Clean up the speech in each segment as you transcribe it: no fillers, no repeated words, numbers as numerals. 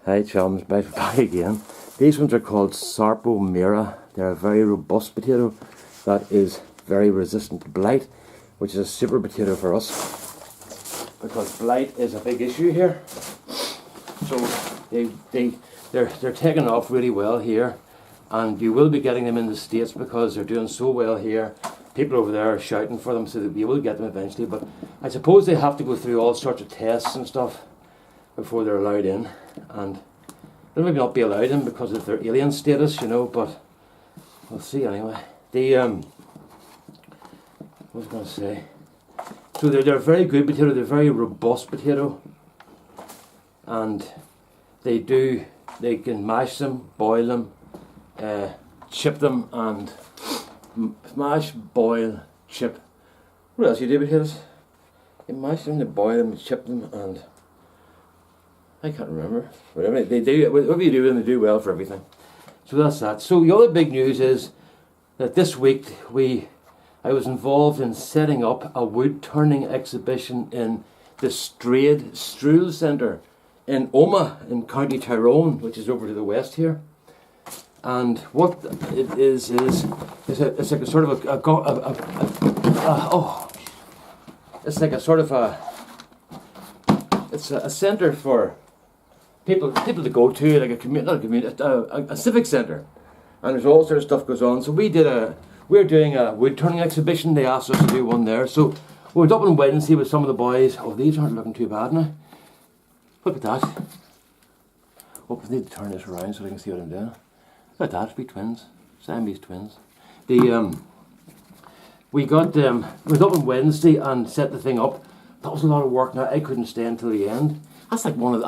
Hi chums, back again. These ones are called Sarpo Mira. They're a very robust potato that is very resistant to blight, which is a super potato for us because blight is a big issue here. So they're taking off really well here, and you will be getting them in the States because they're doing so well here. People over there are shouting for them, so that you will get them eventually, but I suppose they have to go through all sorts of tests and stuff before they're allowed in, and they'll maybe not be allowed in because of their alien status, you know, but we'll see anyway. What was I going to say? So they're a very good potato, they're a very robust potato, and they can mash them, boil them, chip them, and mash, boil, chip. What else you do with potatoes? You mash them, you boil them, chip them, and I can't remember. Whatever they do, whatever you do, and they do well for everything. So that's that. So the other big news is that this week I was involved in setting up a wood turning exhibition in the Strade Struel Centre in Omagh in County Tyrone, which is over to the west here. And what it is it's like a sort of it's a centre for people to go to, like a civic centre, and there's all sorts of stuff goes on. So we're doing a wood turning exhibition. They asked us to do one there, so we went up on Wednesday with some of the boys. Oh, these aren't looking too bad now. Look at that. Oh, I need to turn this around so they can see what I'm doing. Look at that, we twins, Siamese twins. We went up on Wednesday and set the thing up. That was a lot of work. Now I couldn't stay until the end. That's like one of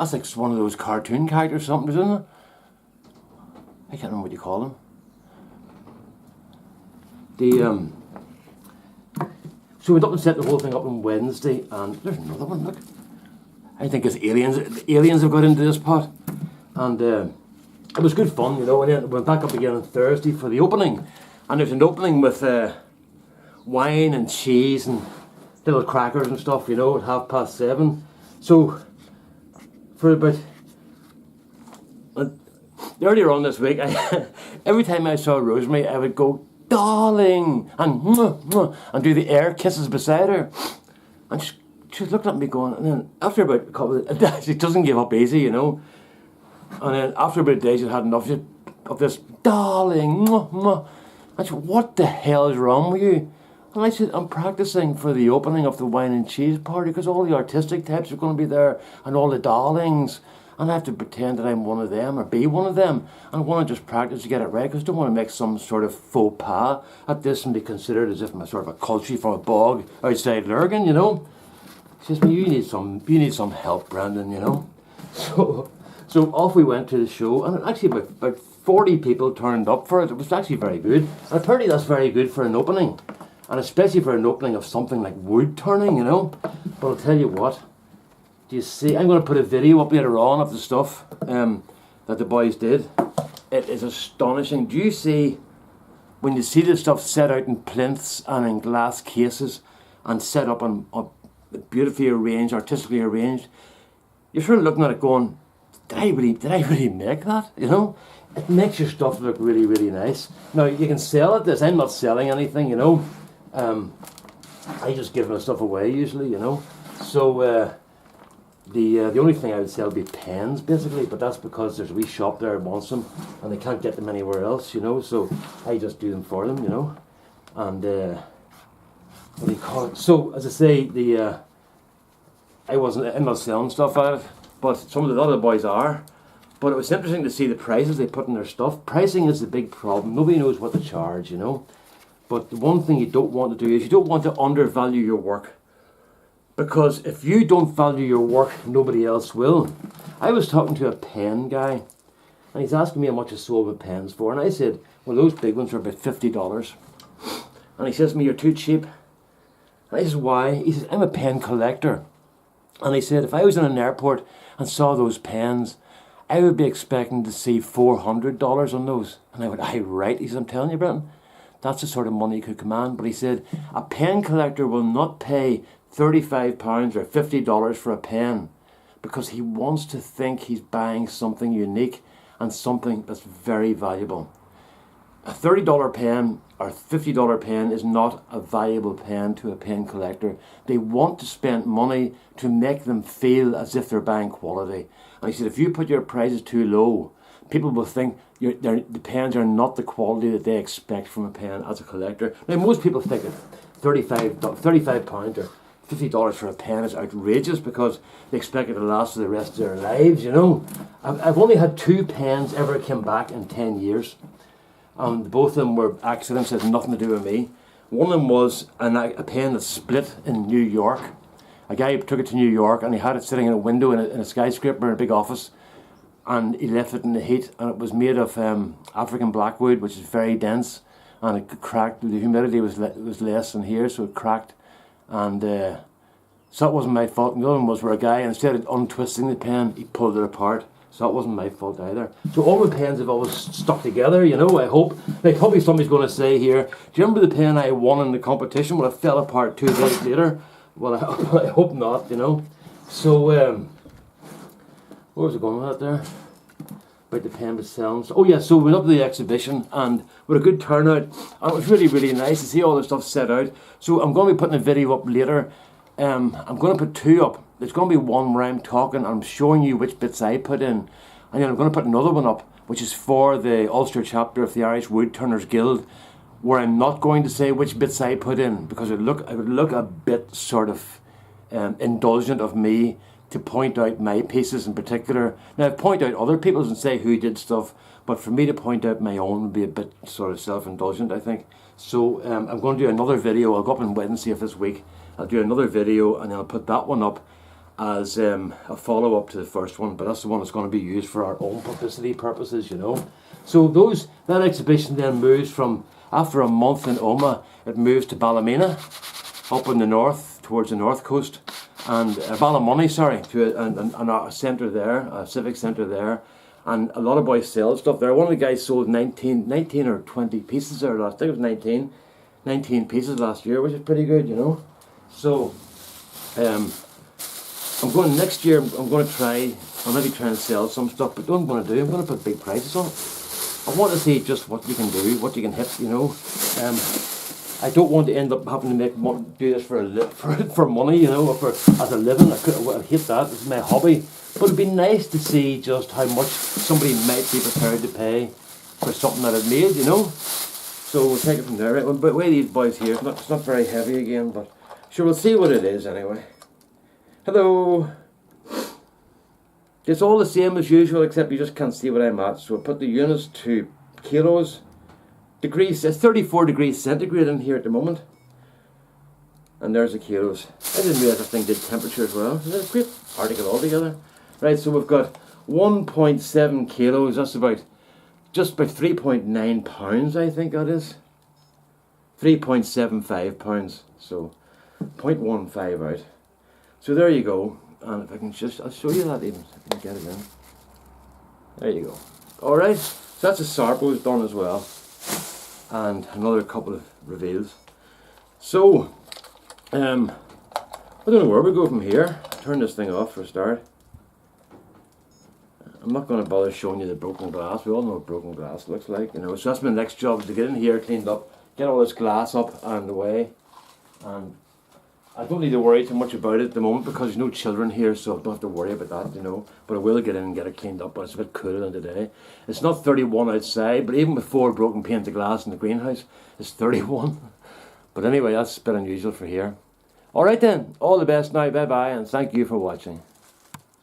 those cartoon characters or something, isn't it? I can't remember what you call them. So we went up and set the whole thing up on Wednesday, and there's another one. Look, I think it's aliens have got into this pot, and it was good fun, you know. And then we went back up again on Thursday for the opening, and there's an opening with wine and cheese and little crackers and stuff, you know, at 7:30. So for about earlier on this week, every time I saw Rosemary, I would go, "Darling," and mwah, mwah, and do the air kisses beside her, and she was looking at me going, and then after about a couple of days, she doesn't give up easy, you know. And then after about a day, she'd had enough of this, "Darling," mwah, mwah. I said, "What the hell is wrong with you?" And I said, "I'm practicing for the opening of the wine and cheese party because all the artistic types are going to be there and all the darlings. And I have to pretend that I'm one of them or be one of them. And I want to just practice to get it right because I don't want to make some sort of faux pas at this and be considered as if I'm a sort of a culture from a bog outside Lurgan, you know." She says, "Well, you need some help, Brandon, you know." So off we went to the show, and actually about 40 people turned up for it. It was actually very good. And apparently that's very good for an opening. And especially for an opening of something like wood turning, you know. But I'll tell you what. Do you see? I'm going to put a video up later on of the stuff that the boys did. It is astonishing. Do you see, when you see this stuff set out in plinths and in glass cases and set up on beautifully arranged, artistically arranged, you're sort of looking at it going, did I really make that? You know? It makes your stuff look really, really nice. Now, you can sell it. I'm not selling anything, you know. I just give my stuff away usually, you know. So the only thing I would sell would be pens, basically, but that's because there's a wee shop there that wants them, and they can't get them anywhere else, you know. So I just do them for them, you know. And what do you call it? So as I say, I'm not selling stuff at it, but some of the other boys are. But it was interesting to see the prices they put in their stuff. Pricing is the big problem. Nobody knows what to charge, you know. But the one thing you don't want to do is you don't want to undervalue your work. Because if you don't value your work, nobody else will. I was talking to a pen guy, and he's asking me how much I sold my pens for. And I said, well, those big ones are about $50. And he says to me, "You're too cheap." And I said, "Why?" He says, "I'm a pen collector." And he said, if I was in an airport and saw those pens, I would be expecting to see $400 on those. And I went, "Aye, right." He said, "I'm telling you, Brenton, that's the sort of money you could command." But he said, a pen collector will not pay £35 or $50 for a pen, because he wants to think he's buying something unique and something that's very valuable. A $30 pen or $50 pen is not a valuable pen to a pen collector. They want to spend money to make them feel as if they're buying quality. And he said, if you put your prices too low, people will think the pens are not the quality that they expect from a pen as a collector. Now, most people think that £35 or $50 for a pen is outrageous because they expect it to last for the rest of their lives, you know. I've only had 2 pens ever came back in 10 years. Both of them were accidents that had nothing to do with me. One of them was a pen that split in New York. A guy took it to New York and he had it sitting in a window in a skyscraper in a big office, and he left it in the heat, and it was made of African blackwood, which is very dense, and it cracked. The humidity was less than here, so it cracked, and so that wasn't my fault. And the other one was where a guy, instead of untwisting the pen, he pulled it apart. So that wasn't my fault either. So all the pens have always stuck together, you know, I hope. Like, probably somebody's going to say here, do you remember the pen I won in the competition? Well, it fell apart 2 days later. Well, I hope not, you know. So, where was it going with that there? About the pen themselves. Oh yeah, so we went up to the exhibition and with a good turnout. And it was really, really nice to see all the stuff set out. So I'm going to be putting a video up later. I'm going to put 2 up. There's going to be one where I'm talking and I'm showing you which bits I put in. And then I'm going to put another one up, which is for the Ulster chapter of the Irish Woodturners Guild, where I'm not going to say which bits I put in, because it would look a bit sort of indulgent of me to point out my pieces in particular. Now, I point out other people's and say who did stuff, but for me to point out my own would be a bit sort of self-indulgent, I think. So I'm going to do another video. I'll go up on Wednesday of this week. I'll do another video and then I'll put that one up as a follow-up to the first one, but that's the one that's going to be used for our own publicity purposes, you know. So that exhibition then moves from, after a month in Omagh, it moves to Ballymena, up in the north, towards the north coast, and Ballymoney, sorry, to a centre there, a civic centre there, and a lot of boys sell stuff there. One of the guys sold 19 or 20 pieces there last, I think it was 19 pieces last year, which is pretty good, you know. So, I'm going next year. I'm going to try. I'll maybe try and sell some stuff. But what I'm going to do, I'm going to put big prices on it. I want to see just what you can do, what you can hit. You know, I don't want to end up having to do this for money. You know, or as a living. I hate that. This is my hobby. But it'd be nice to see just how much somebody might be prepared to pay for something that I've made. You know. So we'll take it from there. Right? But the way these boys here, it's not very heavy again, but sure, we'll see what it is anyway. Hello. It's all the same as usual, except you just can't see what I'm at. So I put the units to kilos. Degrees, it's 34 degrees centigrade in here at the moment. And there's the kilos. I didn't realise this thing did temperature as well. It's a great article altogether. Right, so we've got 1.7 kilos. That's just about 3.9 pounds, I think that is. 3.75 pounds. So 0.15 out. So there you go, and if I can I'll show you that even, if I can get it in. There you go. Alright, so that's a Sarpo's done as well, and another couple of reveals. So, I don't know where we go from here. Turn this thing off for a start. I'm not going to bother showing you the broken glass. We all know what broken glass looks like, you know. So that's my next job, to get in here, cleaned up, get all this glass up and away, and I don't need to worry too much about it at the moment because there's no children here, so I don't have to worry about that, you know. But I will get in and get it cleaned up, but it's a bit cooler than today. It's not 31 outside, but even with 4 broken panes of glass in the greenhouse, it's 31. But anyway, that's a bit unusual for here. Alright then, all the best now, bye bye, and thank you for watching.